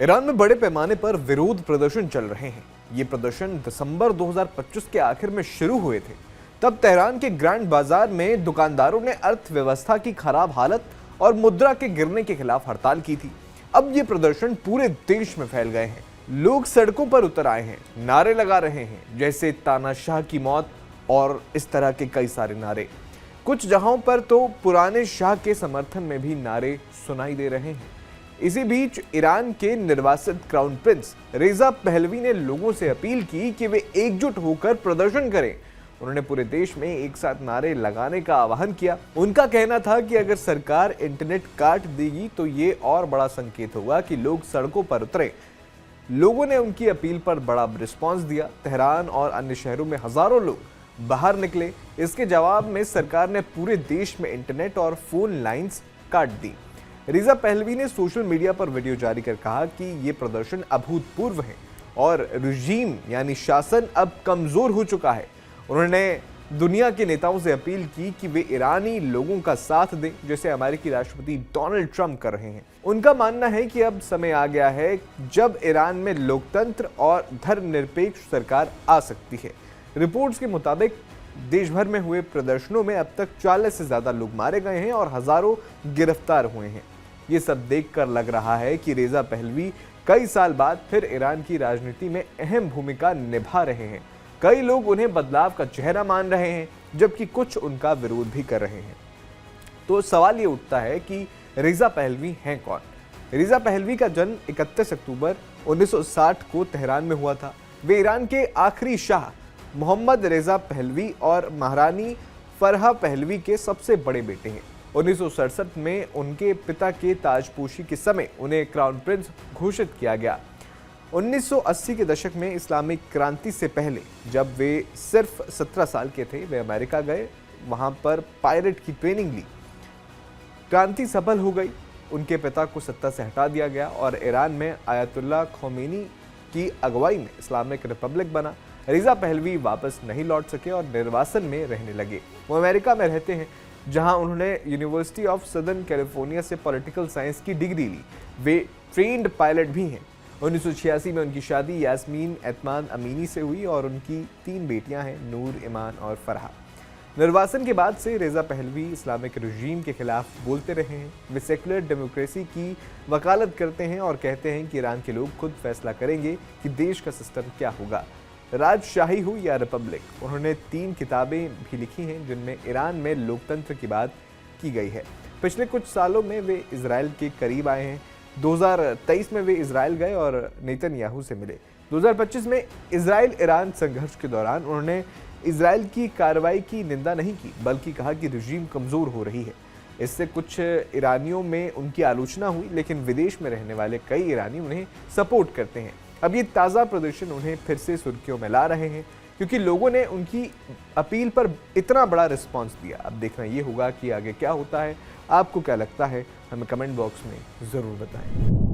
Iran में बड़े पैमाने पर विरोध प्रदर्शन चल रहे हैं। ये प्रदर्शन दिसंबर 2025 के आखिर में शुरू हुए थे। तब तेहरान के ग्रैंड बाजार में दुकानदारों ने अर्थव्यवस्था की खराब हालत और मुद्रा के गिरने के खिलाफ हड़ताल की थी। अब ये प्रदर्शन पूरे देश में फैल गए हैं। लोग सड़कों पर उतर आए हैं, नारे लगा रहे हैं, जैसे तानाशाह की मौत और इस तरह के कई सारे नारे। कुछ जगहों पर तो पुराने शाह के समर्थन में भी नारे सुनाई दे रहे हैं। इसी बीच ईरान के निर्वासित क्राउन प्रिंस रेजा पहलवी ने लोगों से अपील की कि वे एकजुट होकर प्रदर्शन करें। उन्होंने पूरे देश में एक साथ नारे लगाने का आह्वान किया। उनका कहना था कि अगर सरकार इंटरनेट काट देगी तो ये और बड़ा संकेत होगा कि लोग सड़कों पर उतरे। लोगों ने उनकी अपील पर बड़ा रिस्पॉन्स दिया। तेहरान और अन्य शहरों में हजारों लोग बाहर निकले। इसके जवाब में सरकार ने पूरे देश में इंटरनेट और फोन लाइंस काट दी। रेजा पहलवी ने सोशल मीडिया पर वीडियो जारी कर कहा कि ये प्रदर्शन अभूतपूर्व है और रजीम यानी शासन अब कमजोर हो चुका है। उन्होंने दुनिया के नेताओं से अपील की कि वे ईरानी लोगों का साथ दें, जैसे अमेरिकी राष्ट्रपति डोनाल्ड ट्रंप कर रहे हैं। उनका मानना है कि अब समय आ गया है जब ईरान में लोकतंत्र और धर्मनिरपेक्ष सरकार आ सकती है। रिपोर्ट्स के मुताबिक देश भर में हुए प्रदर्शनों में अब तक 40 से ज्यादा लोग मारे गए हैं और हजारों गिरफ्तार हुए हैं। ये सब देखकर लग रहा है कि रेजा पहलवी कई साल बाद फिर ईरान की राजनीति में अहम भूमिका निभा रहे हैं। कई लोग उन्हें बदलाव का चेहरा मान रहे हैं, जबकि कुछ उनका विरोध भी कर रहे हैं। तो सवाल ये उठता है कि रेजा पहलवी हैं कौन? रेजा पहलवी का जन्म 31 अक्टूबर 1960 को तेहरान में हुआ था। वे ईरान के आखिरी शाह मोहम्मद रेजा पहलवी और महारानी फरहा पहलवी के सबसे बड़े बेटे हैं। 1967 में उनके पिता के ताजपोशी के समय उन्हें क्राउन प्रिंस घोषित किया गया। 1980 के दशक में इस्लामिक क्रांति से पहले जब वे सिर्फ 17 साल के थे, वे अमेरिका गए, वहां पर पायलट की ट्रेनिंग ली। क्रांति सफल हो गई, उनके पिता को सत्ता से हटा दिया गया और ईरान में आयतुल्लाह खोमेनी की अगुवाई में इस्लामिक रिपब्लिक बना। रेजा पहलवी वापस नहीं लौट सके और निर्वासन में रहने लगे। वो अमेरिका में रहते हैं, जहां उन्होंने यूनिवर्सिटी ऑफ सदर्न कैलिफोर्निया से पॉलिटिकल साइंस की डिग्री ली। वे ट्रेन्ड पायलट भी हैं। 1986 में उनकी शादी यास्मीन एतमान अमीनी से हुई और उनकी 3 बेटियां हैं, नूर, ईमान और फरहा। निर्वासन के बाद से रेजा पहलवी इस्लामिक रजीम के खिलाफ बोलते रहे हैं। वे सेकुलर डेमोक्रेसी की वकालत करते हैं और कहते हैं कि ईरान के लोग खुद फैसला करेंगे कि देश का सिस्टम क्या होगा, राजशाही हो या रिपब्लिक। उन्होंने 3 किताबें भी लिखी हैं जिनमें ईरान में लोकतंत्र की बात की गई है। पिछले कुछ सालों में वे इजराइल के करीब आए हैं। 2023 में वे इजराइल गए और नेतन्याहू से मिले। 2025 में इजराइल ईरान संघर्ष के दौरान उन्होंने इजराइल की कार्रवाई की निंदा नहीं की, बल्कि कहा कि रजीम कमजोर हो रही है। इससे कुछ ईरानियों में उनकी आलोचना हुई, लेकिन विदेश में रहने वाले कई ईरानी उन्हें सपोर्ट करते हैं। अब ये ताज़ा प्रदर्शन उन्हें फिर से सुर्खियों में ला रहे हैं, क्योंकि लोगों ने उनकी अपील पर इतना बड़ा रिस्पांस दिया। अब देखना ये होगा कि आगे क्या होता है। आपको क्या लगता है, हमें कमेंट बॉक्स में ज़रूर बताएं।